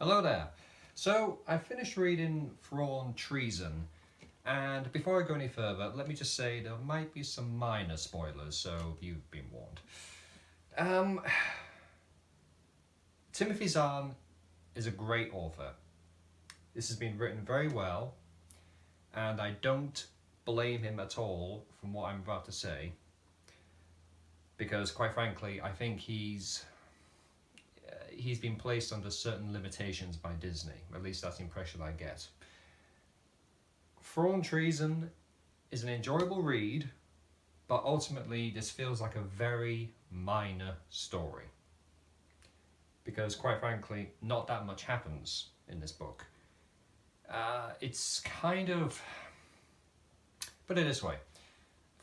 Hello there. So I finished reading Thrawn Treason, and before I go any further, let me just say there might be some minor spoilers, so you've been warned. Timothy Zahn is a great author. This has been written very well, and I don't blame him at all from what I'm about to say, because quite frankly, I think he's been placed under certain limitations by Disney. At least that's the impression I get. Thrawn Treason is an enjoyable read, but ultimately this feels like a very minor story. Because quite frankly, not that much happens in this book. It's kind of... Put it this way.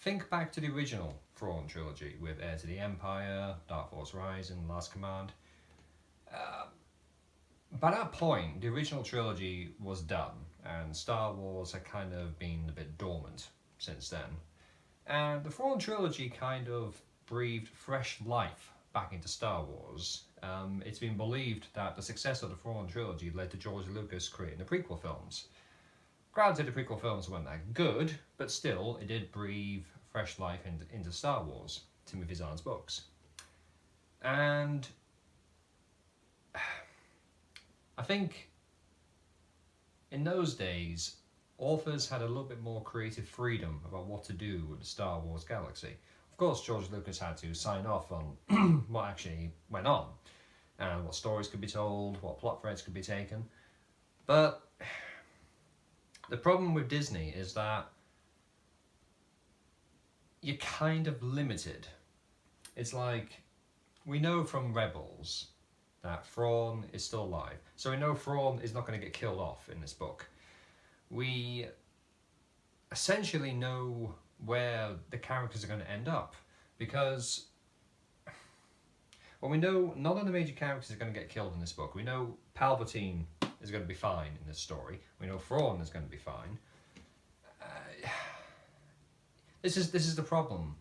Think back to the original Thrawn trilogy with Heir to the Empire, Dark Force Rising, Last Command. By that point, the original trilogy was done, and Star Wars had kind of been a bit dormant since then. And the Thrawn trilogy kind of breathed fresh life back into Star Wars. It's been believed that the success of the Thrawn trilogy led to George Lucas creating the prequel films. Granted, the prequel films weren't that good, but still, it did breathe fresh life into Star Wars, Timothy Zahn's books. And I think in those days, authors had a little bit more creative freedom about what to do with the Star Wars galaxy. Of course, George Lucas had to sign off on what actually went on, and what stories could be told, what plot threads could be taken. But the problem with Disney is that you're kind of limited. It's like, we know from Rebels that Thrawn is still alive. So we know Thrawn is not going to get killed off in this book. We essentially know where the characters are going to end up, because well, we know none of the major characters are going to get killed in this book. We know Palpatine is going to be fine in this story. We know Thrawn is going to be fine. This is the problem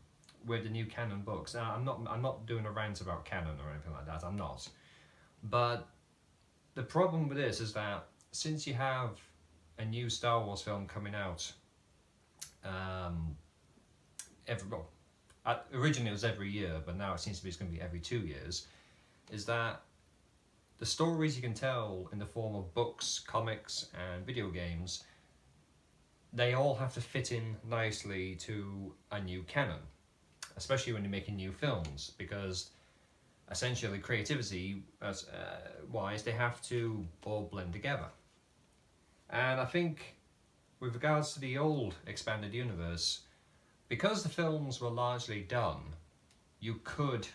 with the new canon books. Now, I'm not doing a rant about canon or anything like that. I'm not. But the problem with this is that since you have a new Star Wars film coming out, originally it was every year, but now it seems to be it's going to be every 2 years, is that the stories you can tell in the form of books, comics, and video games, they all have to fit in nicely to a new canon, especially when you're making new films, because essentially creativity wise they have to all blend together. And I think with regards to the old expanded universe, because the films were largely done, you could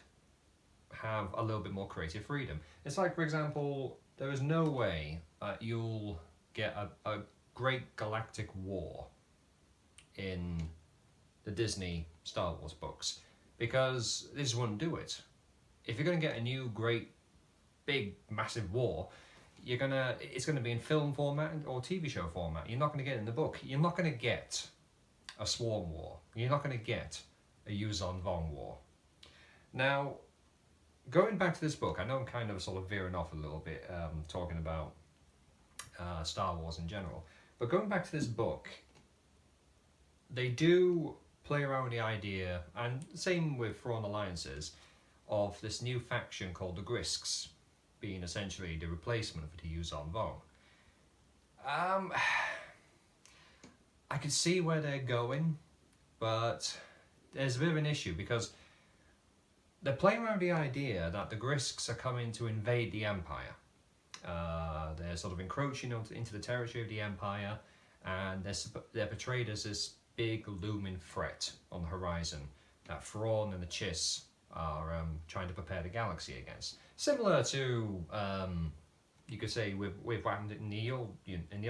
have a little bit more creative freedom. It's like, for example, there is no way you'll get a great galactic war in the Disney Star Wars books, because they just wouldn't do it. If you're going to get a new great big massive war, it's going to be in film format or TV show format. You're not going to get it in the book. You're not going to get a swarm war. You're not going to get a Yuuzhan Vong war. Now, going back to this book, I know I'm kind of sort of veering off a little bit, talking about Star Wars in general, but going back to this book, they do play around with the idea, and same with Thrawn Alliances, of this new faction called the Grisks, being essentially the replacement for the Yuuzhan Vong. I could see where they're going, but there's a bit of an issue, because they're playing around the idea that the Grisks are coming to invade the Empire. They're sort of encroaching into the territory of the Empire, and they're portrayed as this big looming threat on the horizon that Thrawn and the Chiss are trying to prepare the galaxy against. Similar to, you could say, with what happened in the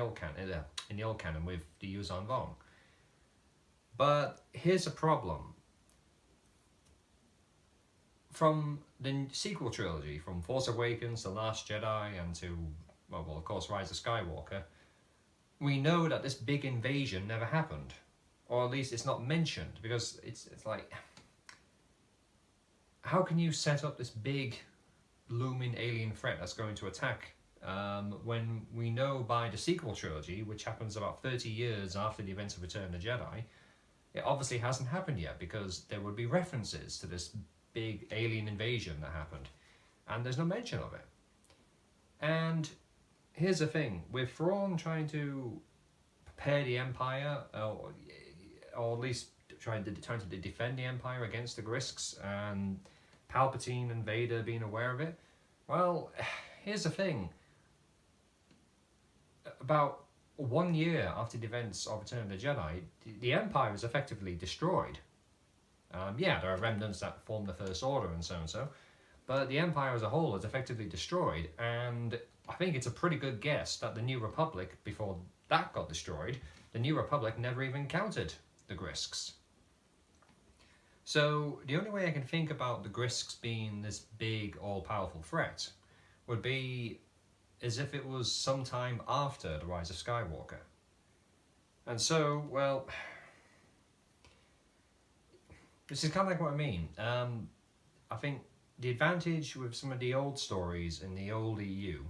old canon with the Yuuzhan Vong. But here's a problem. From the sequel trilogy, from Force Awakens, The Last Jedi, and to, well, of course, Rise of Skywalker, we know that this big invasion never happened. Or at least it's not mentioned, because it's like, how can you set up this big looming alien threat that's going to attack when we know by the sequel trilogy, which happens about 30 years after the events of Return of the Jedi, it obviously hasn't happened yet, because there would be references to this big alien invasion that happened, and there's no mention of it. And here's the thing, with Thrawn trying to prepare the Empire, or at least trying to defend the Empire against the Grisks, and Palpatine and Vader being aware of it, well, here's the thing. About 1 year after the events of Return of the Jedi, the Empire is effectively destroyed. Yeah, there are remnants that form the First Order and so, but the Empire as a whole is effectively destroyed, and I think it's a pretty good guess that the New Republic, before that got destroyed, the New Republic never even encountered the Grisks. So the only way I can think about the Grisks being this big, all-powerful threat would be as if it was sometime after the Rise of Skywalker. And so, well, this is kind of like what I mean. I think the advantage with some of the old stories in the old EU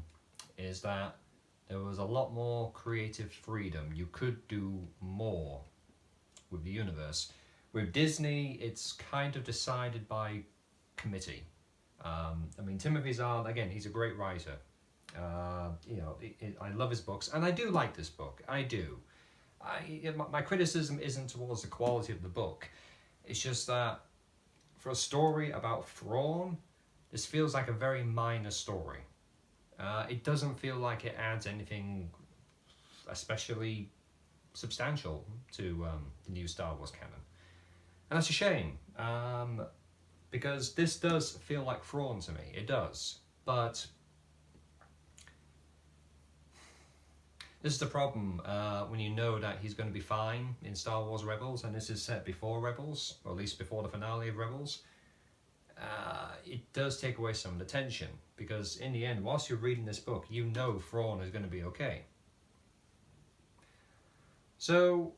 is that there was a lot more creative freedom. You could do more with the universe. With Disney, it's kind of decided by committee. I mean, Timothy Zahn, again, he's a great writer. I love his books, and I do like this book. I do. My criticism isn't towards the quality of the book. It's just that for a story about Thrawn, this feels like a very minor story. It doesn't feel like it adds anything especially substantial to the new Star Wars canon. And that's a shame, because this does feel like Thrawn to me. It does. But this is the problem when you know that he's going to be fine in Star Wars Rebels, and this is set before Rebels, or at least before the finale of Rebels. It does take away some of the tension, because in the end, whilst you're reading this book, you know Thrawn is going to be okay. So,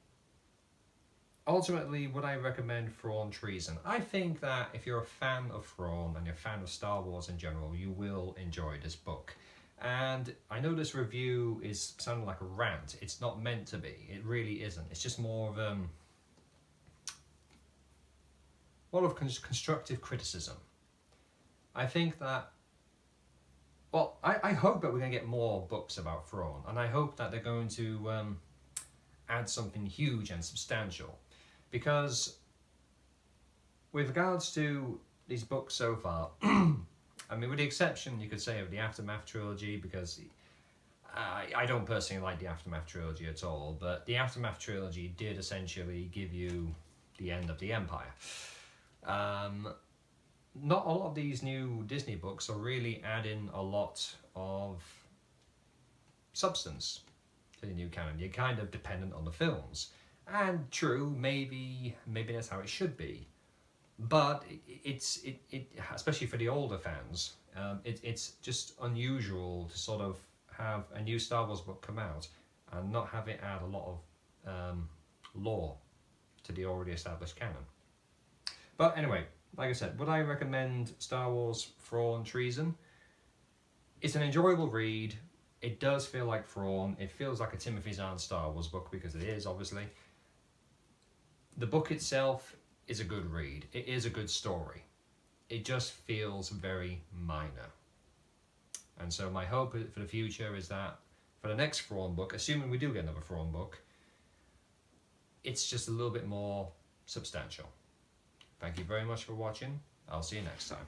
ultimately, would I recommend Thrawn Treason? I think that if you're a fan of Thrawn and you're a fan of Star Wars in general, you will enjoy this book. And I know this review is sounding like a rant. It's not meant to be. It really isn't. It's just more of a lot of constructive criticism. I think that, well, I hope that we're going to get more books about Thrawn, and I hope that they're going to add something huge and substantial. Because with regards to these books so far, I mean, with the exception, you could say, of the Aftermath trilogy, because I don't personally like the Aftermath trilogy at all, but the Aftermath trilogy did essentially give you the end of the Empire. Not a lot of these new Disney books are really adding a lot of substance to the new canon. You're kind of dependent on the films. And true, maybe that's how it should be. But it's especially for the older fans, it's just unusual to sort of have a new Star Wars book come out and not have it add a lot of lore to the already established canon. But anyway, like I said, would I recommend Star Wars Thrawn Treason? It's an enjoyable read. It does feel like Thrawn. It feels like a Timothy Zahn Star Wars book, because it is, obviously. The book itself is a good read. It is a good story. It just feels very minor. And so my hope for the future is that for the next Thrawn book, assuming we do get another Thrawn book, it's just a little bit more substantial. Thank you very much for watching. I'll see you next time.